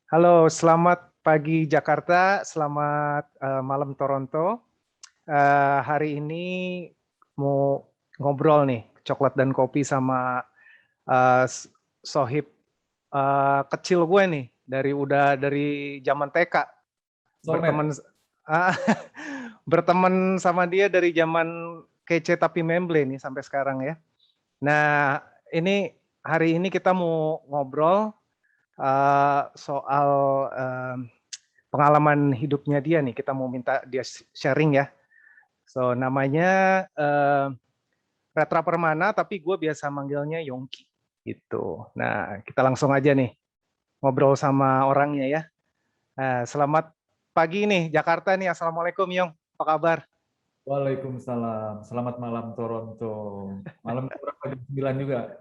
Halo, selamat pagi Jakarta, selamat malam Toronto. Hari ini mau ngobrol nih, coklat dan kopi sama sohib kecil gue nih, dari zaman TK, berteman Soulmate. ah, berteman sama dia dari zaman kece tapi memble nih sampai sekarang ya. Nah, hari ini kita mau ngobrol soal pengalaman hidupnya dia nih, kita mau minta dia sharing ya. So namanya Retra Permana, tapi gue biasa manggilnya Yongki gitu. Nah kita langsung aja nih ngobrol sama orangnya ya. Selamat pagi nih Jakarta nih, assalamualaikum Yong, apa kabar? Waalaikumsalam. Selamat malam Toronto. Malam berapa? Jam 9 juga.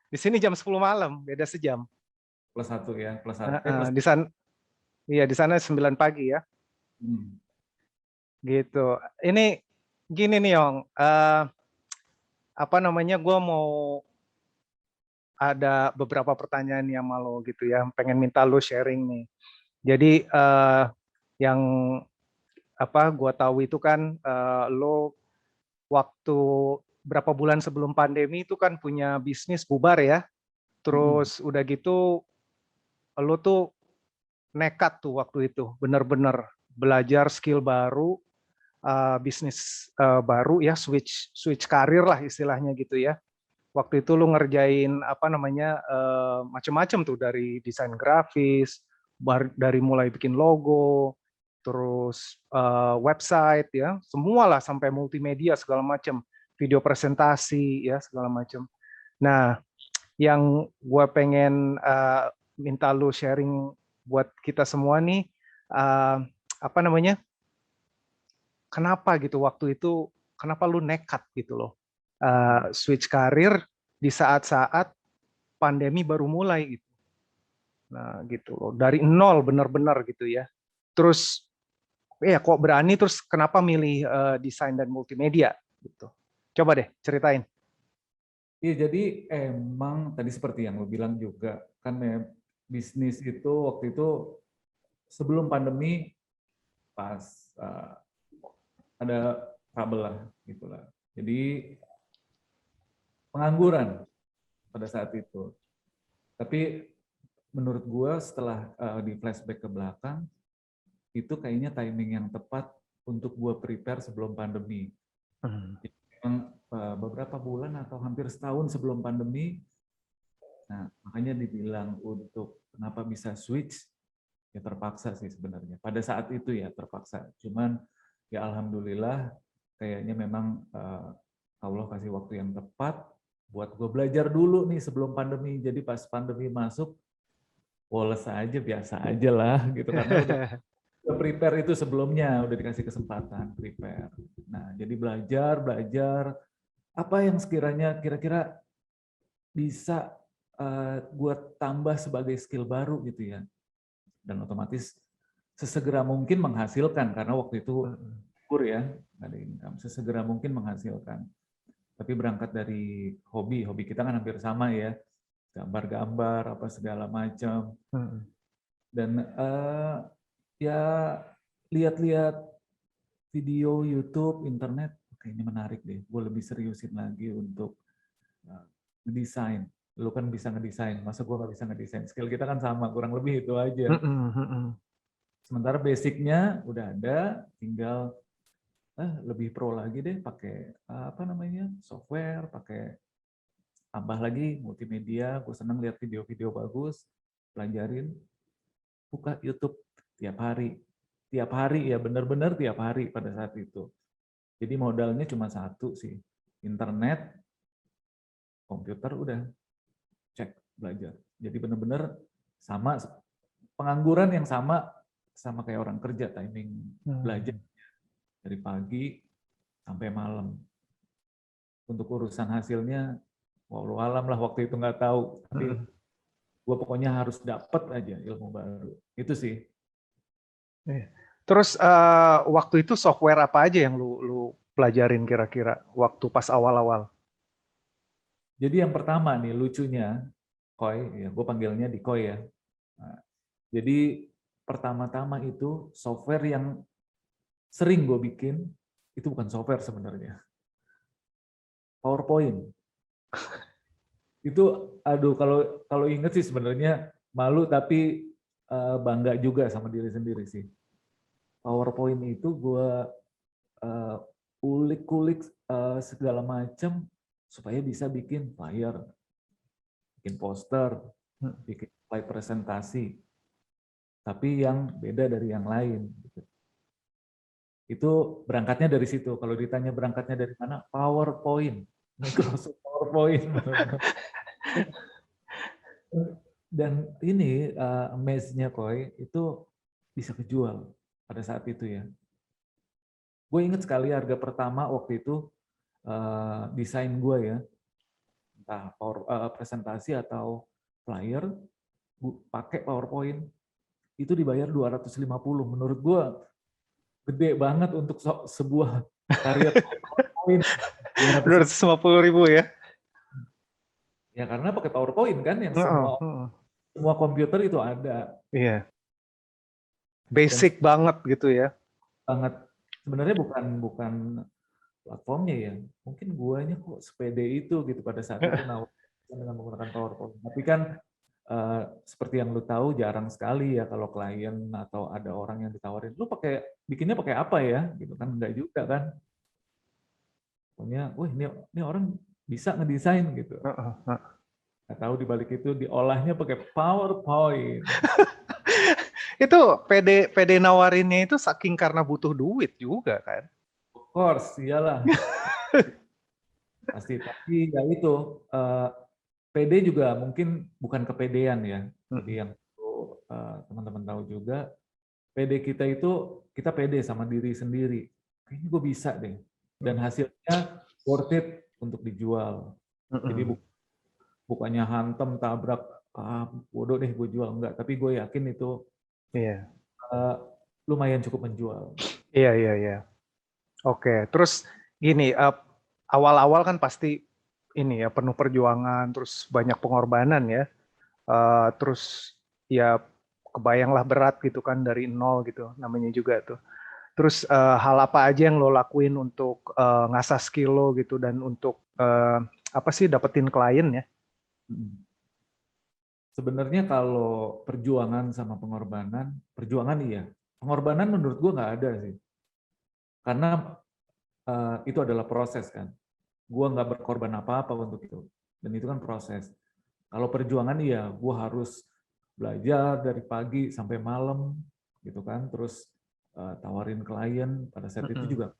Di sini jam 10 malam, beda sejam. Plus satu ya. Plus satu. Uh, Plus. di sana, iya di sana 9 pagi ya, Hmm. gitu. Ini gini nih Yong, apa namanya? Gue mau ada beberapa pertanyaan yang malu gitu ya, pengen minta lu sharing nih. Jadi yang apa gua tahu itu kan lo waktu berapa bulan sebelum pandemi itu kan punya bisnis bubar ya. Hmm. Terus udah gitu lo tuh nekat tuh waktu itu, bener-bener belajar skill baru, bisnis baru ya, switch switch karir lah istilahnya gitu ya. Waktu itu lu ngerjain apa namanya macam-macam tuh, dari desain grafis, dari mulai bikin logo, terus website ya, semualah sampai multimedia segala macam, video presentasi ya segala macam. Nah, yang gue pengen minta lu sharing buat kita semua nih, apa namanya? Kenapa gitu waktu itu? Kenapa lu nekat gitu loh? Switch karir di saat-saat pandemi baru mulai gitu. Nah, gitu loh. Dari nol benar-benar gitu ya. Terus ya kok berani, terus kenapa milih desain dan multimedia gitu. Coba deh ceritain. Iya, jadi emang tadi seperti yang lo bilang juga kan bisnis itu waktu itu sebelum pandemi pas ada trouble lah gitulah. Jadi pengangguran pada saat itu. Tapi menurut gua setelah di flashback ke belakang itu kayaknya timing yang tepat untuk gue prepare sebelum pandemi. Jadi memang beberapa bulan atau hampir setahun sebelum pandemi, nah makanya dibilang untuk kenapa bisa switch, ya terpaksa sih sebenarnya. Pada saat itu ya terpaksa. Cuman ya alhamdulillah kayaknya memang Allah kasih waktu yang tepat buat gue belajar dulu nih sebelum pandemi. Jadi pas pandemi masuk, woles aja, biasa aja lah gitu karena udah prepare itu sebelumnya, udah dikasih kesempatan prepare. Nah, jadi belajar apa yang sekiranya kira-kira bisa gue tambah sebagai skill baru gitu ya. Dan otomatis sesegera mungkin menghasilkan karena waktu itu kur ya, nggak ada income. Sesegera mungkin menghasilkan. Tapi berangkat dari hobi kita kan hampir sama ya, gambar-gambar apa segala macam. Dan ya lihat-lihat video YouTube, internet, kayaknya menarik deh. Gue lebih seriusin lagi untuk ngedesain. Lu kan bisa ngedesain, masa gue nggak bisa ngedesain? Skill kita kan sama, kurang lebih itu aja. Sementara basicnya udah ada, tinggal lebih pro lagi deh, pakai apa namanya software, pakai tambah lagi multimedia. Gue seneng lihat video-video bagus, pelajarin, buka YouTube tiap hari ya, bener-bener tiap hari pada saat itu. Jadi modalnya cuma satu sih, internet, komputer, udah cek belajar. Jadi benar-benar sama pengangguran yang sama kayak orang kerja, timing belajar dari pagi sampai malam. Untuk urusan hasilnya, walau alam lah waktu itu nggak tahu. Tapi gue pokoknya harus dapat aja ilmu baru. Itu sih. Terus waktu itu software apa aja yang lu pelajarin kira-kira waktu pas awal-awal? Jadi yang pertama nih lucunya, Koi, ya gue panggilnya di Koi ya. Nah, Jadi pertama-tama itu software yang sering gue bikin, itu bukan software sebenarnya. PowerPoint. Itu, aduh, kalau inget sih sebenarnya malu, tapi bangga juga sama diri sendiri sih. PowerPoint itu gue ulik-ulik segala macam supaya bisa bikin flyer, bikin poster, bikin slide presentasi, tapi yang beda dari yang lain. Itu berangkatnya dari situ. Kalau ditanya berangkatnya dari mana, PowerPoint, Microsoft PowerPoint. Dan ini amaze-nya Koi, itu bisa kejual pada saat itu ya. Gue inget sekali harga pertama waktu itu desain gue ya, entah presentasi atau flyer, pakai PowerPoint, itu dibayar 250. Menurut gue gede banget untuk sebuah karya PowerPoint. 250.000 ya. Ya karena pakai PowerPoint kan, yang Heeh, semua komputer itu ada. iya. Dan Basic banget gitu ya. banget, sebenarnya bukan platformnya ya, mungkin guanya kok sepede itu gitu pada saat itu dengan menggunakan PowerPoint. Tapi kan seperti yang lu tahu, jarang sekali ya kalau klien atau ada orang yang ditawarin, lu bikinnya pakai apa ya, gitu kan, enggak juga kan. Pokoknya, wah ini orang bisa ngedesain gitu. Nggak tahu di balik itu diolahnya pakai PowerPoint. Itu PD nawarinnya itu saking karena butuh duit juga kan. Of course, iyalah. Pasti, tapi ya itu, PD juga mungkin bukan kepedean ya. Jadi yang teman-teman tahu juga, PD kita itu, kita pede sama diri sendiri. Kayaknya gue bisa deh. Dan hasilnya worth it untuk dijual. Jadi bukannya hantem, tabrak, bodoh deh gue jual. Enggak, tapi gue yakin itu lumayan cukup menjual. Iya. Oke, terus gini, awal-awal kan pasti ini ya penuh perjuangan, terus banyak pengorbanan ya. Terus ya kebayanglah berat gitu kan dari nol gitu, namanya juga tuh. Terus hal apa aja yang lo lakuin untuk ngasah skill lo gitu dan untuk apa sih dapetin klien ya? Sebenarnya kalau perjuangan sama pengorbanan, perjuangan iya. Pengorbanan menurut gue nggak ada sih. Karena itu adalah proses kan. Gue nggak berkorban apa-apa untuk itu. Dan itu kan proses. Kalau perjuangan iya, gue harus belajar dari pagi sampai malam gitu kan. Terus tawarin klien pada saat itu juga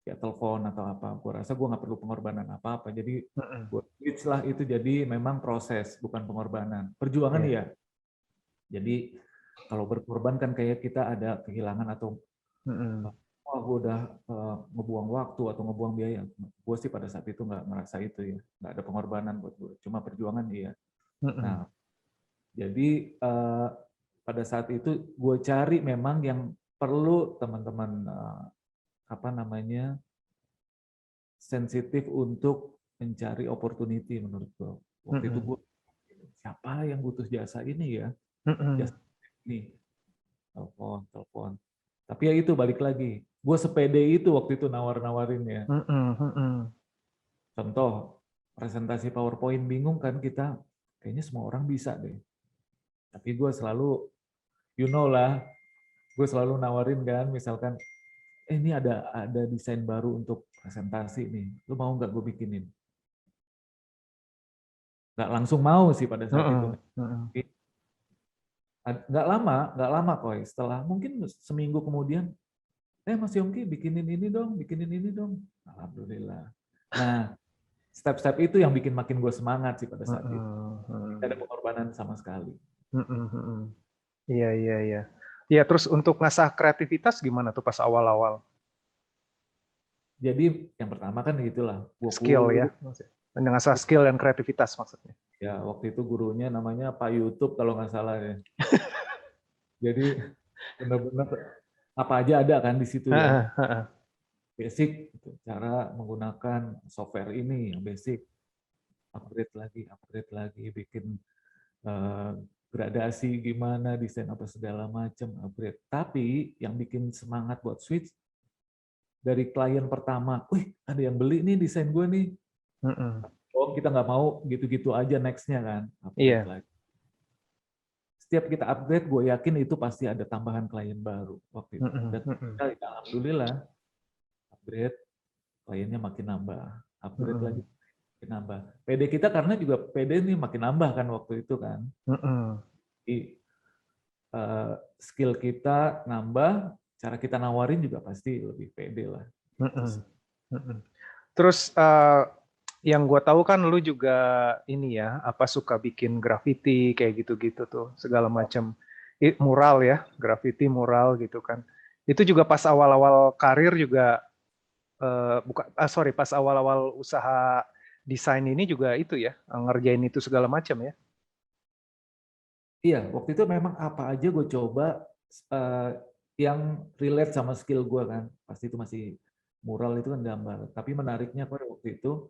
ya telepon atau apa. Gue rasa gue nggak perlu pengorbanan apa-apa. Jadi gue switch lah itu jadi memang proses, bukan pengorbanan. Perjuangan iya. Jadi kalau berkorban kan kayak kita ada kehilangan atau oh gue udah ngebuang waktu atau ngebuang biaya. Gue sih pada saat itu nggak merasa itu ya. Nggak ada pengorbanan buat gue. Cuma perjuangan iya. Nah, jadi pada saat itu gue cari memang yang perlu teman-teman apa namanya sensitif untuk mencari opportunity menurut gue. Waktu itu gue siapa yang butuh jasa ini ya? Jasa ini. Telepon. Tapi ya itu balik lagi. Gue sepede itu waktu itu nawar-nawarinnya. Contoh, presentasi PowerPoint bingung kan kita, kayaknya semua orang bisa deh. Tapi gue selalu, you know lah, gue selalu nawarin kan, misalkan, ini ada desain baru untuk presentasi nih, lu mau nggak gue bikinin? Nggak langsung mau sih pada saat itu. Nggak lama kok. Setelah mungkin seminggu kemudian, Mas Yongki bikinin ini dong. Alhamdulillah. Nah, step-step itu yang bikin makin gue semangat sih pada saat itu. Tidak ada pengorbanan sama sekali. Iya. Ya terus untuk ngasah kreativitas gimana tuh pas awal-awal? Jadi yang pertama kan gitulah. Skill ya, ngasah skill dan kreativitas maksudnya. Ya waktu itu gurunya namanya Pak YouTube kalau nggak salah ya. Jadi benar-benar apa aja ada kan di situ ya. Basic, cara menggunakan software ini yang basic. Upgrade lagi, bikin gradasi gimana, desain apa segala macam, upgrade. Tapi yang bikin semangat buat switch dari klien pertama, wih ada yang beli nih desain gue nih. Oh kita nggak mau gitu-gitu aja nextnya kan, upgrade Iya. lagi. Setiap kita upgrade, gue yakin itu pasti ada tambahan klien baru waktu itu. Dan ya, alhamdulillah upgrade kliennya makin nambah, upgrade lagi makin nambah. PD kita karena juga PD ini makin nambah kan waktu itu kan. Jadi, skill kita nambah, cara kita nawarin juga pasti lebih pede lah. Terus yang gue tahu kan lu juga ini ya, apa suka bikin graffiti kayak gitu-gitu tuh, segala macam mural ya, graffiti mural gitu kan. Itu juga pas awal-awal karir juga pas awal-awal usaha desain ini juga itu ya, ngerjain itu segala macam ya. Iya, waktu itu memang apa aja gue coba yang relate sama skill gue kan. Pasti itu masih mural itu kan gambar. Tapi menariknya pada waktu itu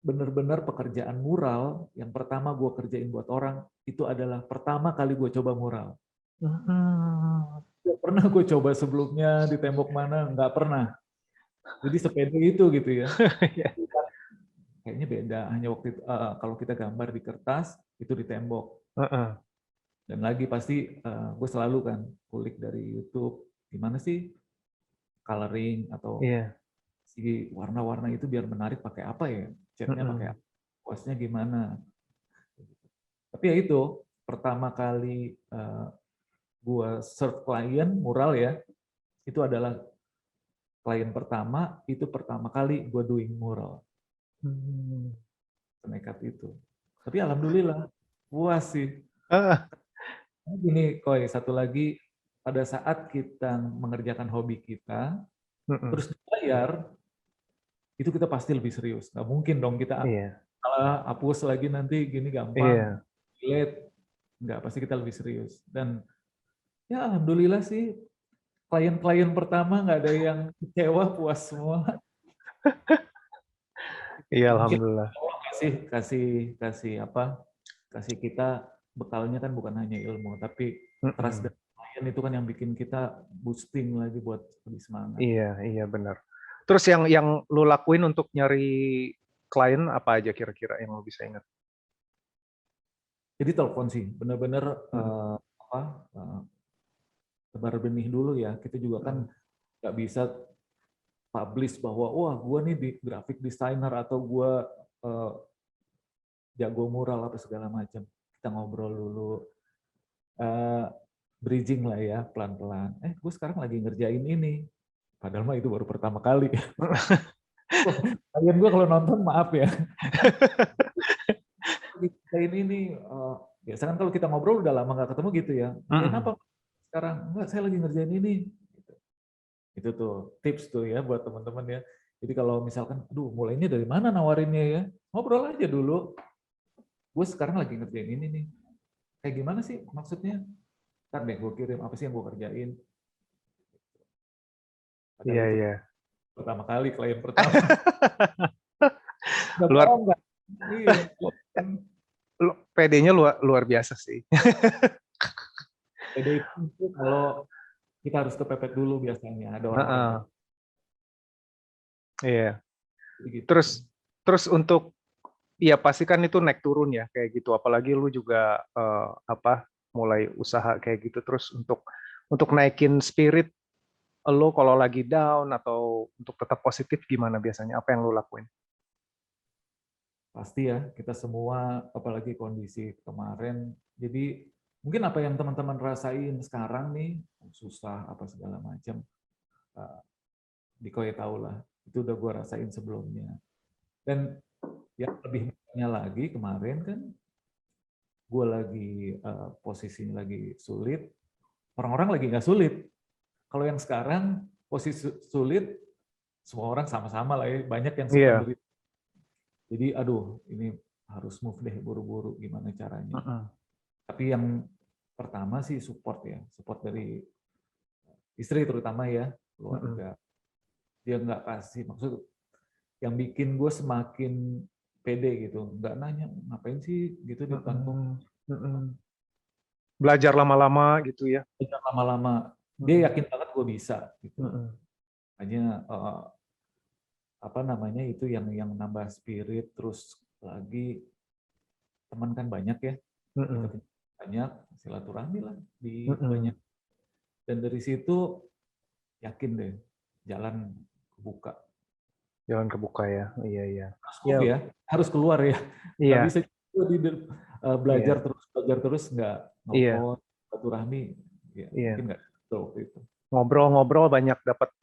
benar-benar pekerjaan mural yang pertama gue kerjain buat orang itu adalah pertama kali gue coba mural. Gak pernah gue coba sebelumnya di tembok mana, nggak pernah. Jadi sepede itu gitu ya. Kayaknya beda. Hanya waktu itu kalau kita gambar di kertas itu di tembok. Dan lagi pasti gue selalu kan kulik dari YouTube gimana sih coloring atau si warna-warna itu biar menarik pakai apa ya, catnya pakai apa, kuasnya gimana. Tapi ya itu pertama kali gue serve klien mural ya, itu adalah klien pertama, itu pertama kali gue doing mural. Nekat itu. Tapi alhamdulillah puas sih. Gini, Koy, satu lagi, pada saat kita mengerjakan hobi kita, terus dibayar, itu kita pasti lebih serius. Nggak mungkin dong kita salah hapus lagi nanti gini gampang, delete. Nggak, pasti kita lebih serius. Dan ya alhamdulillah sih, klien-klien pertama nggak ada yang kecewa, puas semua. Iya, Mungkin alhamdulillah. kasih kita bekalnya kan bukan hanya ilmu, tapi trust dari klien itu kan yang bikin kita boosting lagi buat lebih semangat. Iya benar. Terus yang lu lakuin untuk nyari klien apa aja kira-kira yang lu bisa ingat? Jadi telepon sih, benar-benar tebar benih dulu ya. Kita juga kan nggak bisa publish bahwa wah gue nih di graphic designer atau gue jago mural apa segala macam. Kita ngobrol dulu, bridging lah ya pelan-pelan. Gue sekarang lagi ngerjain ini, padahal mah itu baru pertama kali. Kalian gue kalau nonton maaf ya. Ngerjain ini, biasanya kan kalau kita ngobrol udah lama nggak ketemu gitu ya. Ngerjain apa sekarang? Enggak, saya lagi ngerjain ini. Itu tuh tips tuh ya buat teman-teman ya. Jadi kalau misalkan, aduh mulainya dari mana nawarinnya ya? Ngobrol aja dulu. Gue sekarang lagi ngerjain ini nih. Kayak gimana sih maksudnya? Ntar deh gue kirim apa sih yang gue kerjain. Padahal itu pertama kali klien pertama. Luar Iya. PD-nya luar biasa sih. PD itu kalau kita harus kepepet dulu biasanya ada orang. Iya. Gitu. Terus untuk ya pasti kan itu naik turun ya kayak gitu. Apalagi lu juga mulai usaha kayak gitu. Terus untuk naikin spirit lo kalau lagi down atau untuk tetap positif gimana biasanya? Apa yang lo lakuin? Pasti ya, kita semua apalagi kondisi kemarin. Jadi mungkin apa yang teman-teman rasain sekarang nih, susah apa segala macam. Diko ya tahu lah, itu udah gue rasain sebelumnya. Dan yang lebih banyak lagi kemarin kan, gue lagi posisinya lagi sulit, orang-orang lagi nggak sulit. Kalau yang sekarang posisi sulit, semua orang sama-sama lah ya, banyak yang suka menderita. Jadi aduh ini harus move deh buru-buru gimana caranya. Tapi yang pertama sih support ya, support dari istri terutama ya, keluarga. Dia nggak kasih, maksud yang bikin gue semakin pede gitu, nggak nanya ngapain sih gitu di depan Mm-mm. Mm-mm. Belajar lama-lama gitu ya. lama-lama dia Mm-mm. yakin banget gue bisa gitu. Mm-mm. Hanya apa namanya itu yang nambah spirit. Terus lagi teman kan banyak ya, kita Mm-mm. punya banyak silaturahmi lah di banyak, Mm-mm. dan dari situ yakin deh jalan kebuka. Jalan kebuka ya. Iya, iya. Harus Ya, move ya, harus keluar ya, nggak iya, bisa juga belajar iya, terus nggak iya, nelfon silaturahmi ya, iya. mungkin nggak gitu waktu itu Ngobrol-ngobrol banyak dapat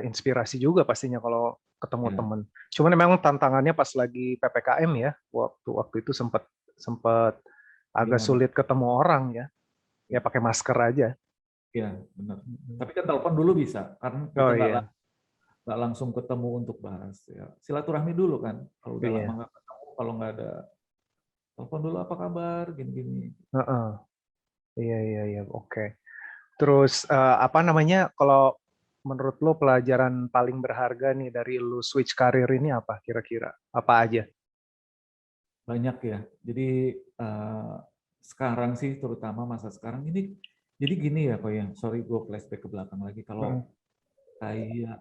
inspirasi juga pastinya kalau ketemu ya. temen. Cuman memang tantangannya pas lagi PPKM ya, waktu waktu itu sempat sempat agak Gimana sulit ketemu orang ya. Ya ya, pakai masker aja. ya benar. Mm-mm. Tapi kan telepon dulu bisa, karena kita Oh iya, nggak langsung ketemu untuk bahas ya, silaturahmi dulu kan, kalau udah lama iya. nggak ketemu, kalau nggak ada telepon dulu apa kabar gini-gini. Heeh. Iya, iya, iya. Oke. Terus apa namanya? Kalau menurut lo pelajaran paling berharga nih dari lo switch karir ini apa kira-kira? Apa aja? Banyak ya, jadi eh, sekarang sih terutama masa sekarang ini, jadi gini ya kok ya, sorry gue flashback ke belakang lagi, Mm-mm. kalau kayak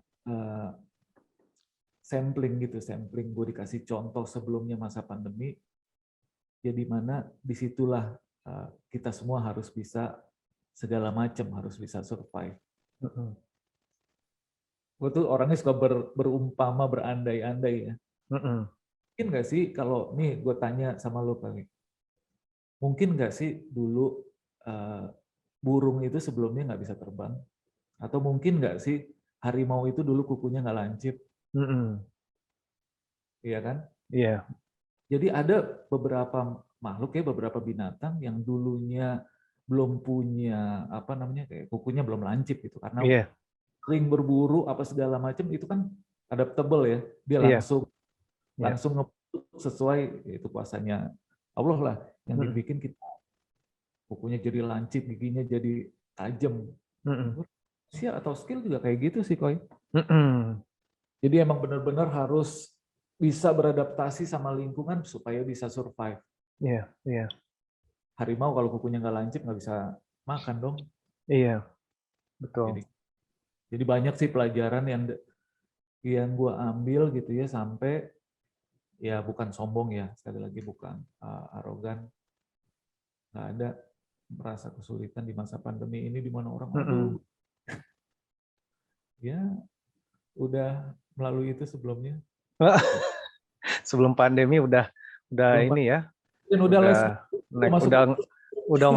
sampling gitu, sampling gue dikasih contoh sebelumnya masa pandemi, ya di mana disitulah kita semua harus bisa segala macam, harus bisa survive. Mm-mm. Gue tuh orangnya suka berumpama, berandai-andai ya. Mm-mm. Mungkin nggak sih kalau nih gue tanya sama lo kali, mungkin nggak sih dulu eh, burung itu sebelumnya nggak bisa terbang? Atau mungkin nggak sih harimau itu dulu kukunya nggak lancip, Mm-mm. iya kan? Iya, Jadi ada beberapa makhluk ya, beberapa binatang yang dulunya belum punya apa namanya, kayak kukunya belum lancip gitu, karena iya, sering berburu apa segala macam, itu kan adaptable ya, dia iya, langsung iya. langsung ngebentuk sesuai itu kuasanya Allah lah, yang Mm-mm. dibikin kita kukunya jadi lancip, giginya jadi tajam. Mm-mm. Manusia atau skill juga kayak gitu sih Koi. Mm-mm. Jadi emang benar-benar harus bisa beradaptasi sama lingkungan supaya bisa survive. Iya, iya, Harimau kalau kukunya nggak lancip nggak bisa makan dong. iya, betul. Jadi jadi banyak sih pelajaran yang gue ambil gitu ya, sampai ya bukan sombong ya, sekali lagi bukan arogan, nggak ada merasa kesulitan di masa pandemi ini di mana orang aduh Mm-mm. ya udah melalui itu sebelumnya. Sebelum pandemi udah Belum ini ya, dan udah les, udah udah naik,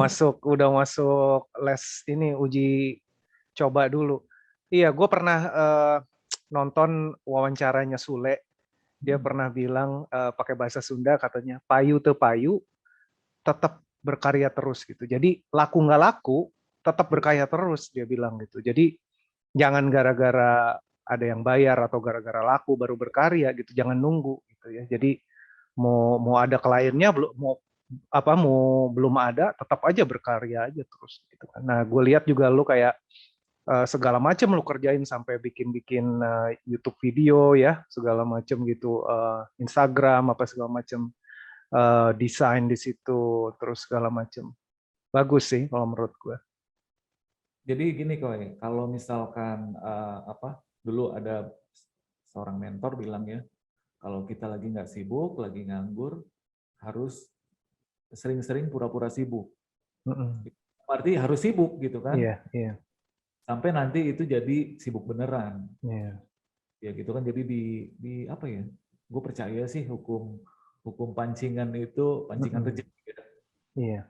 masuk. udah masuk les ini uji coba dulu. Iya, gue pernah nonton wawancaranya Sule. Dia pernah bilang pakai bahasa Sunda katanya payu te payu tetap berkarya terus gitu. Jadi laku nggak laku tetap berkarya terus dia bilang gitu. Jadi jangan gara-gara ada yang bayar atau gara-gara laku baru berkarya gitu. Jangan nunggu gitu ya. Jadi mau ada kliennya belum mau belum ada tetap aja berkarya aja terus gitu kan. Nah, gue lihat juga lu kayak segala macam lu kerjain sampai bikin-bikin YouTube video ya, segala macam gitu, Instagram apa segala macam, desain di situ terus segala macam. Bagus sih kalau menurut gue. Jadi gini Koi, kalau misalkan apa dulu ada seorang mentor bilang ya, kalau kita lagi nggak sibuk, lagi nganggur, harus sering-sering pura-pura sibuk. Mm-mm. Berarti harus sibuk gitu kan, Iya, iya, sampai nanti itu jadi sibuk beneran. iya. Ya gitu kan, jadi di apa ya? Gue percaya sih hukum hukum pancingan itu pancingan Mm-mm. rezeki. Ya. Iya.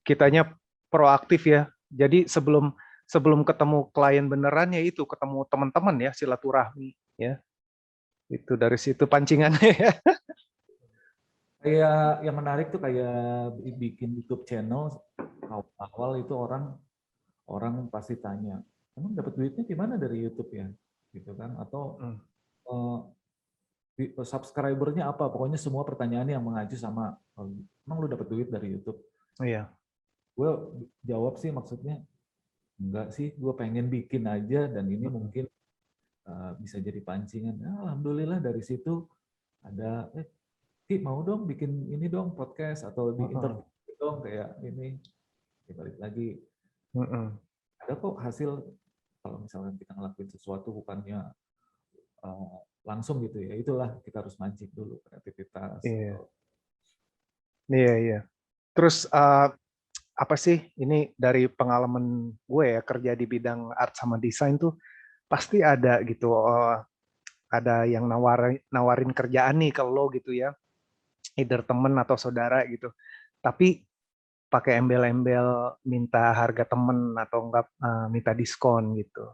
Kitanya proaktif ya. Jadi sebelum sebelum ketemu klien beneran ya itu ketemu teman-teman ya silaturahmi ya. Itu dari situ pancingannya ya. Kayak yang menarik tuh kayak bikin YouTube channel, awal itu orang orang pasti tanya, emang dapat duitnya di mana dari YouTube ya, gitu kan? Atau Mm. eh, subscribernya apa? Pokoknya semua pertanyaan yang mengacu sama, oh, emang lu dapat duit dari YouTube? Iya. Gue jawab sih maksudnya enggak sih, gue pengen bikin aja dan ini Mm-mm. mungkin bisa jadi pancingan. Nah, alhamdulillah dari situ ada Ki mau dong bikin ini dong podcast atau di interview dong kayak ini. Ya, balik lagi ada kok hasil kalau misalnya kita ngelakuin sesuatu bukannya langsung gitu ya, itulah kita harus mancing dulu kreativitas. Iya, iya, iya. Terus apa sih ini dari pengalaman gue ya kerja di bidang art sama desain tuh pasti ada gitu, ada yang nawarin kerjaan nih ke lo gitu ya, either temen atau saudara gitu. Tapi pakai embel-embel minta harga temen atau enggak minta diskon gitu.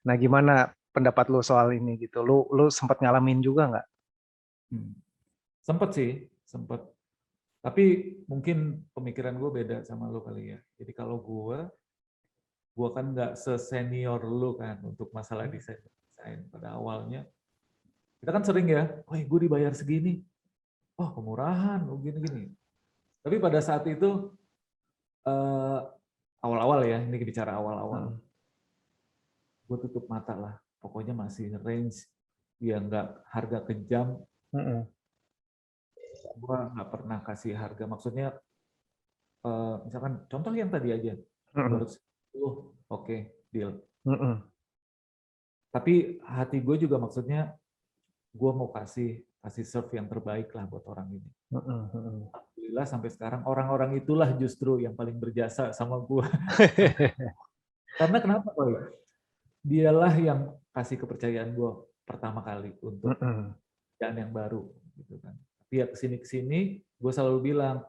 Nah, gimana pendapat lo soal ini gitu? Lo sempat ngalamin juga nggak? Sempet sih, sempet. Tapi mungkin pemikiran gue beda sama lo kali ya. Jadi kalau gue kan nggak sesenior lo kan untuk masalah desain. Pada awalnya, kita kan sering ya, wah gue dibayar segini, oh kemurahan, oh gini-gini. Tapi pada saat itu, awal-awal ya, ini bicara awal-awal, gue tutup mata lah. Pokoknya masih range, ya nggak harga kejam. Gue nggak pernah kasih harga, maksudnya misalkan contoh yang tadi aja 210, oke, deal. Tapi hati gue juga maksudnya gue mau kasih serve yang terbaik lah buat orang ini. Alhamdulillah sampai sekarang orang-orang itulah justru yang paling berjasa sama gue. Karena kenapa Boy? Dialah yang kasih kepercayaan gue pertama kali untuk pekerjaan yang baru gitu kan. Tapi ya kesini gue selalu bilang,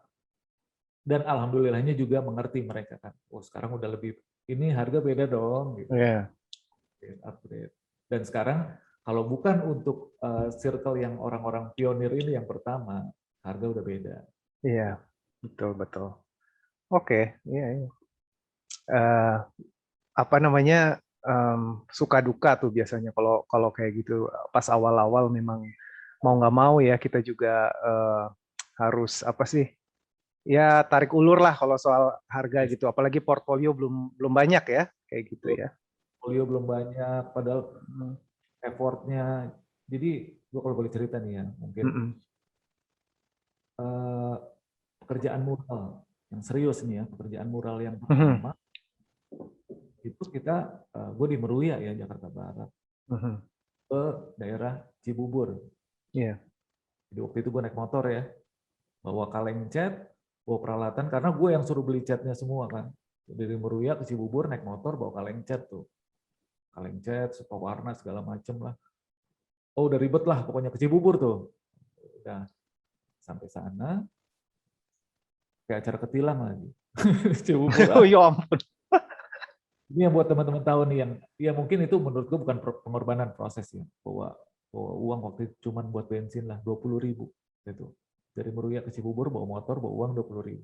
dan alhamdulillahnya juga mengerti mereka kan. Oh sekarang udah lebih, ini harga beda dong. Gitu. Upgrade. Dan sekarang kalau bukan untuk circle yang orang-orang pionir ini yang pertama, harga udah beda. Iya, betul. Oke, iya. Apa namanya, suka duka tuh biasanya kalau kayak gitu pas awal-awal memang mau nggak mau ya kita juga harus apa sih ya tarik ulur lah kalau soal harga gitu, apalagi portfolio belum banyak ya kayak gitu ya. Portfolio belum banyak, padahal effortnya. Jadi gue kalau boleh cerita nih ya, mungkin pekerjaan mural yang serius nih ya, pekerjaan mural yang pertama itu kita, gue di Meruya ya Jakarta Barat, ke daerah Cibubur. Jadi waktu itu gue naik motor ya, bawa kaleng cat, bawa peralatan, karena gue yang suruh beli catnya semua kan. Dari Meruya ke Cibubur naik motor bawa kaleng cat tuh. Kaleng cat, warna segala macem lah. Oh udah ribet lah pokoknya ke Cibubur tuh. Udah sampai sana, kayak acara ketilang lagi. Cibubur. Oh ya ampun. Ini yang buat teman-teman tahu nih yang ya mungkin itu menurut gue bukan pengorbanan proses ya. Bawa uang waktu itu cuma buat bensin lah 20.000 gitu. Dari Meruya ke Cibubur bawa motor, bawa uang 20.000,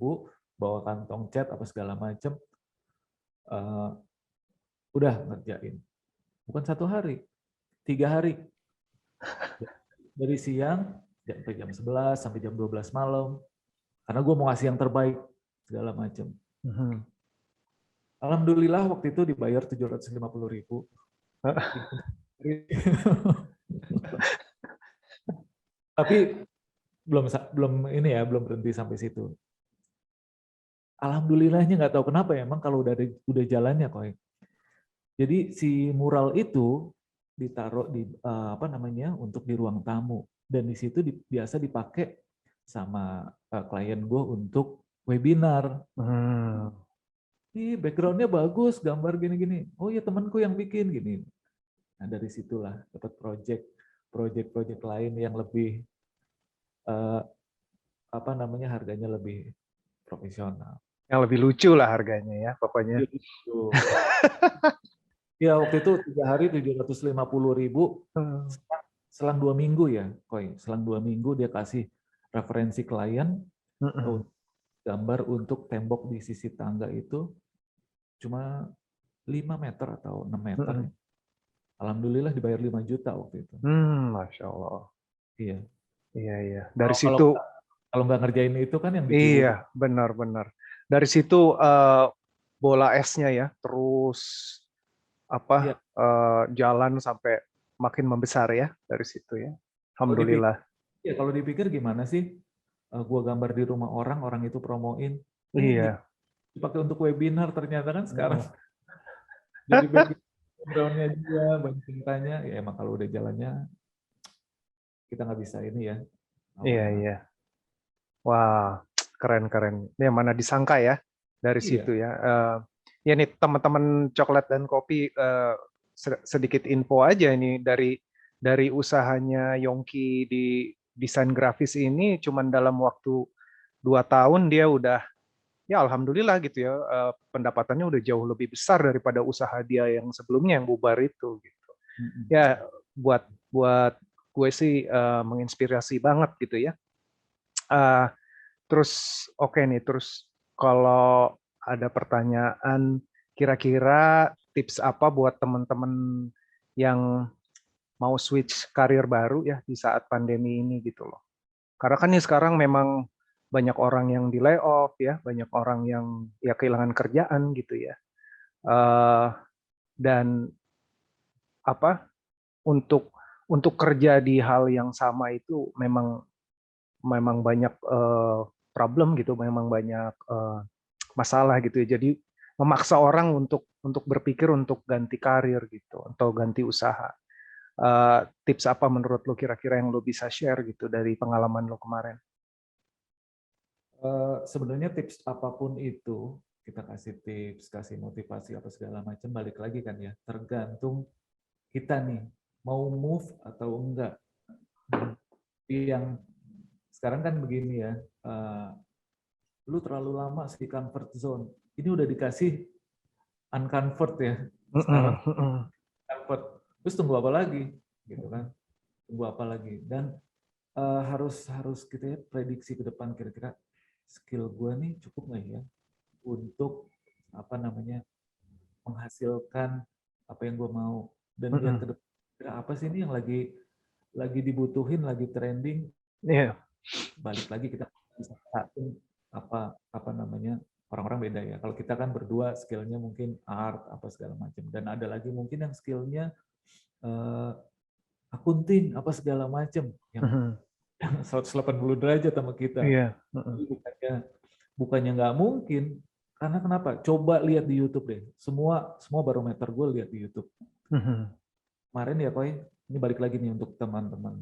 bawa kantong cat apa segala macem. Udah ngerjain. Bukan 1 hari, 3 hari. Dari siang sampai jam 11 sampai jam 12 malam. Karena gue mau ngasih yang terbaik segala macam. Alhamdulillah waktu itu dibayar 750.000. Tapi belum berhenti sampai situ. Alhamdulillahnya nggak tahu kenapa ya, emang kalau udah jalannya kok. Jadi si mural itu ditaruh di untuk di ruang tamu, dan di situ biasa dipakai sama klien gue untuk webinar. Backgroundnya bagus, gambar gini-gini. Oh ya temanku yang bikin gini. Nah dari situlah dapat project lain yang lebih harganya lebih profesional. Yang lebih lucu lah harganya ya pokoknya. Ya waktu itu 3 hari 750.000. Selang 2 minggu ya, selang 2 minggu dia kasih referensi klien gambar untuk tembok di sisi tangga itu cuma 5 meter atau 6 meter. Alhamdulillah dibayar 5 juta waktu itu. Masya Allah. Iya. Iya. Dari situ kalau nggak ngerjain itu kan yang iya, benar. Dari situ bola esnya ya terus iya. Jalan sampai makin membesar ya dari situ ya. Alhamdulillah. Ya kalau dipikir gimana sih, gua gambar di rumah orang, orang itu promoin, Iya. dipakai untuk webinar ternyata kan sekarang Mm. jadi background-nya dia, banyak yang tanya, ya emang kalau udah jalannya kita nggak bisa ini ya, Iya, apa iya. Wah, keren-keren. Ya mana disangka ya dari iya, situ ya. Ya nih teman-teman coklat dan kopi, sedikit info aja ini dari usahanya Yongki di desain grafis ini, cuman dalam waktu 2 tahun dia udah, ya alhamdulillah gitu ya, pendapatannya udah jauh lebih besar daripada usaha dia yang sebelumnya yang bubar itu gitu. mm-mm. Ya buat buat gue sih menginspirasi banget gitu ya. Eh, Terus oke nih, terus kalau ada pertanyaan, kira-kira tips apa buat teman-teman yang mau switch karir baru ya di saat pandemi ini gitu loh. Karena kan nih sekarang memang banyak orang yang di layoff ya, banyak orang yang ya kehilangan kerjaan gitu ya. Eh, dan apa untuk kerja di hal yang sama itu memang memang banyak problem gitu, memang banyak masalah gitu ya. Jadi memaksa orang untuk berpikir untuk ganti karir gitu atau ganti usaha. Tips apa menurut lo kira-kira yang lo bisa share gitu dari pengalaman lo kemarin? Sebenarnya tips apapun itu, kita kasih tips, kasih motivasi apa segala macam, balik lagi kan ya, tergantung kita nih mau move atau enggak. Yang sekarang kan begini ya, lu terlalu lama di comfort zone. Ini udah dikasih uncomfort ya. Sekarang comfort. Terus tunggu apa lagi? Gitu kan. Tunggu apa lagi? Dan harus harus kita ya prediksi ke depan kira-kira skill gue nih cukup nggak ya untuk apa namanya menghasilkan apa yang gue mau dan lihat ke depan kira apa sih ini yang lagi dibutuhin, lagi trending. Iya. Balik lagi kita bisa apa namanya orang-orang beda ya. Kalau kita kan berdua skillnya mungkin art apa segala macam dan ada lagi mungkin yang skillnya uh, akunting apa segala macam yang 180 derajat sama kita. Iya. Jadi bukannya nggak mungkin karena kenapa? Coba lihat di YouTube deh. Semua barometer gue lihat di YouTube. Kemarin ya Koi, ini balik lagi nih untuk teman-teman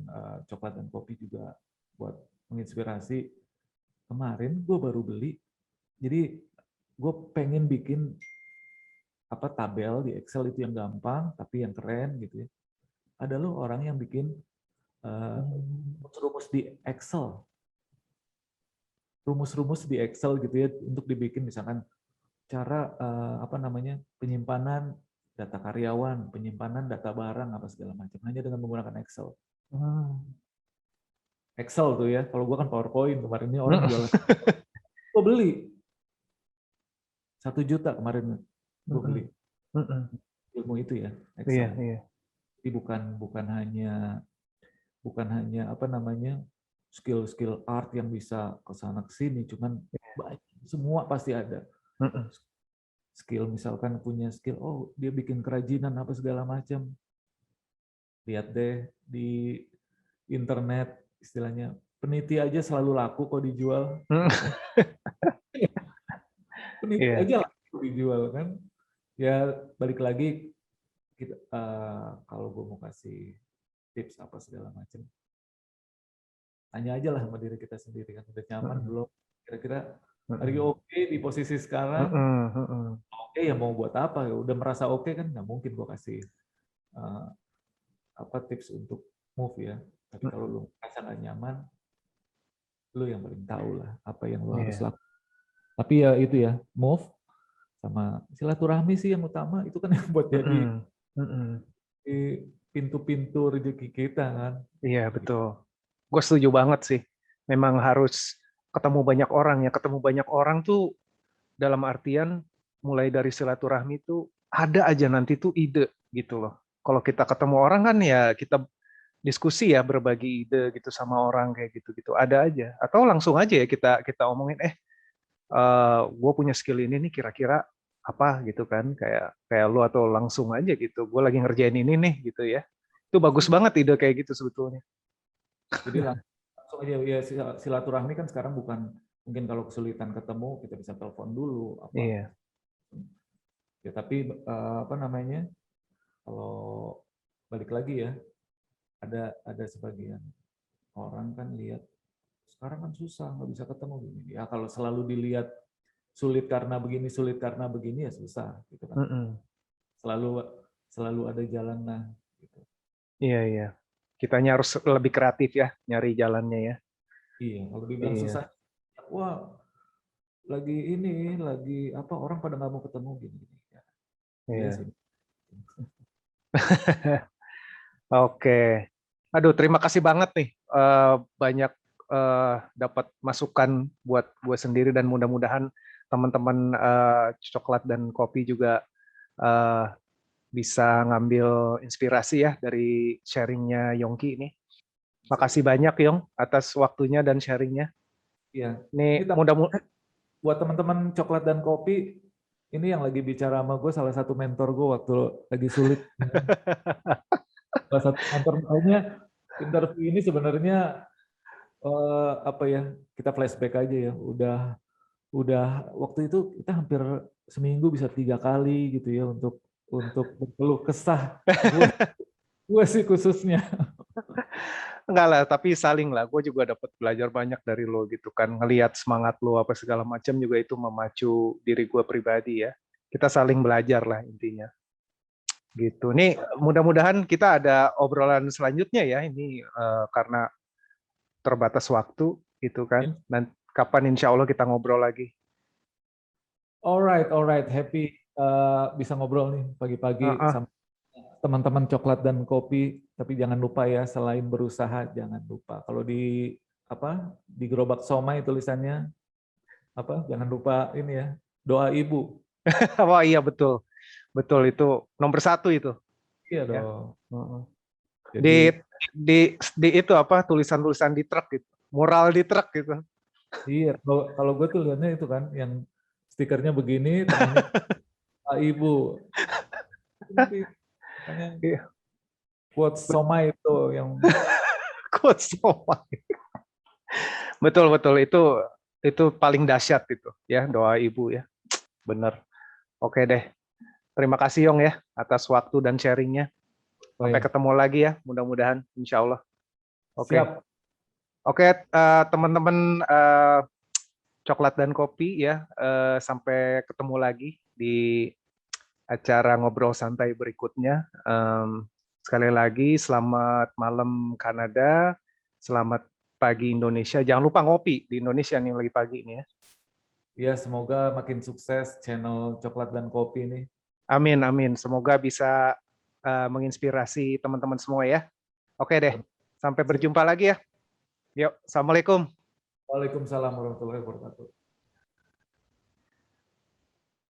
coklat dan kopi juga buat menginspirasi. Kemarin gue baru beli, jadi gue pengen bikin apa tabel di Excel itu yang gampang, tapi yang keren gitu ya. Ada loh orang yang bikin rumus-rumus di Excel, rumus-rumus di Excel gitu ya untuk dibikin misalkan cara apa namanya penyimpanan data karyawan, penyimpanan data barang apa segala macam hanya dengan menggunakan Excel. Excel tuh ya, kalau gue kan PowerPoint kemarin ini orang jualan, gue beli 1 juta kemarin gue beli ilmu itu ya Iya, Excel. iya. Jadi bukan hanya apa namanya skill-skill art yang bisa kesana kesini, cuman banyak, semua pasti ada. Skill misalkan punya skill, oh dia bikin kerajinan apa segala macam, lihat deh di internet istilahnya peniti aja selalu laku kok dijual, gitu kan. Peniti Iya. aja laku dijual kan. Ya balik lagi kita kalau gue mau kasih tips apa segala macam, tanya aja lah sama diri kita sendiri kan udah nyaman belum, kira-kira lagi oke di posisi sekarang, oke ya mau buat apa ya udah merasa oke kan nggak mungkin gue kasih apa tips untuk move ya, tapi kalau lu merasa nggak nyaman lu yang paling tahu lah apa yang lu harus Iya. lakukan. Tapi ya itu ya move sama silaturahmi sih yang utama, itu kan yang buat jadi pintu-pintu rezeki kita kan. Iya, betul. Gue setuju banget sih. Memang harus ketemu banyak orang ya. Ketemu banyak orang tuh dalam artian mulai dari silaturahmi tuh ada aja nanti tuh ide gitu loh. Kalau kita ketemu orang kan ya kita diskusi ya, berbagi ide gitu sama orang kayak gitu-gitu. Ada aja. Atau langsung aja ya kita kita omongin, gue punya skill ini nih kira-kira apa gitu kan, kayak kayak lu, atau langsung aja gitu. Gue lagi ngerjain ini nih gitu ya. Itu bagus banget ide kayak gitu sebetulnya. Jadi langsung aja ya, silaturahmi kan sekarang bukan mungkin kalau kesulitan ketemu kita bisa telepon dulu apa. Iya. Ya tapi apa namanya? Kalau balik lagi ya, ada sebagian orang kan lihat sekarang kan susah nggak bisa ketemu gini. Ya kalau selalu dilihat sulit karena begini ya susah gitu kan. Selalu ada jalan lah. Gitu. Iya, iya. Kitanya harus lebih kreatif ya, nyari jalannya ya. Iya, kalau dibilang susah, wah lagi apa orang pada nggak mau ketemu gini. Ya, iya sih. Oke. Aduh, terima kasih banget nih. Banyak dapat masukan buat gue sendiri dan mudah-mudahan teman-teman coklat dan kopi juga bisa ngambil inspirasi ya dari sharingnya Yongki ini. Makasih banyak Yong atas waktunya dan sharingnya. Iya. Ini Ini mudah-mudahan buat teman-teman coklat dan kopi, ini yang lagi bicara sama gue salah satu mentor gue waktu lagi sulit. Salah satu mentor makanya interview ini sebenarnya apa ya, kita flashback aja ya, udah waktu itu kita hampir seminggu bisa 3 kali gitu ya untuk berkeluh kesah. Gue sih khususnya. enggak lah, tapi saling lah. Gue juga dapat belajar banyak dari lo gitu kan. Ngelihat semangat lo apa segala macam juga itu memacu diri gue pribadi ya. Kita saling belajar lah intinya. Gitu. Nih mudah-mudahan kita ada obrolan selanjutnya ya. Ini karena terbatas waktu gitu kan. Dan kapan insya Allah kita ngobrol lagi. Alright, happy bisa ngobrol nih pagi-pagi sama teman-teman coklat dan kopi. Tapi jangan lupa ya, selain berusaha jangan lupa. Kalau di gerobak somai tulisannya apa? Jangan lupa ini ya, doa ibu. Wah iya betul, betul itu nomor 1 itu. Iya Ya. dong. Di Jadi itu apa tulisan-tulisan di truk gitu, mural di truk gitu. iya, kalau gue tuh lihatnya itu kan, yang stikernya begini, tengahnya doa ibu. Nanti makanya buat somai itu yang Quote somai. Betul betul itu paling dahsyat itu ya doa ibu ya. Bener. Oke deh. Terima kasih Yong ya atas waktu dan sharingnya. Sampai ketemu lagi ya mudah-mudahan insya Allah. Oke. Siap. Oke teman-teman coklat dan kopi ya sampai ketemu lagi di acara ngobrol santai berikutnya. Sekali lagi selamat malam Kanada, selamat pagi Indonesia. Jangan lupa ngopi di Indonesia nih lagi pagi ini ya. Ya, semoga makin sukses channel Coklat dan Kopi ini. Amin, amin. Semoga bisa menginspirasi teman-teman semua ya. Oke deh, sampai berjumpa lagi ya. Yuk, Assalamualaikum. Waalaikumsalam warahmatullahi wabarakatuh.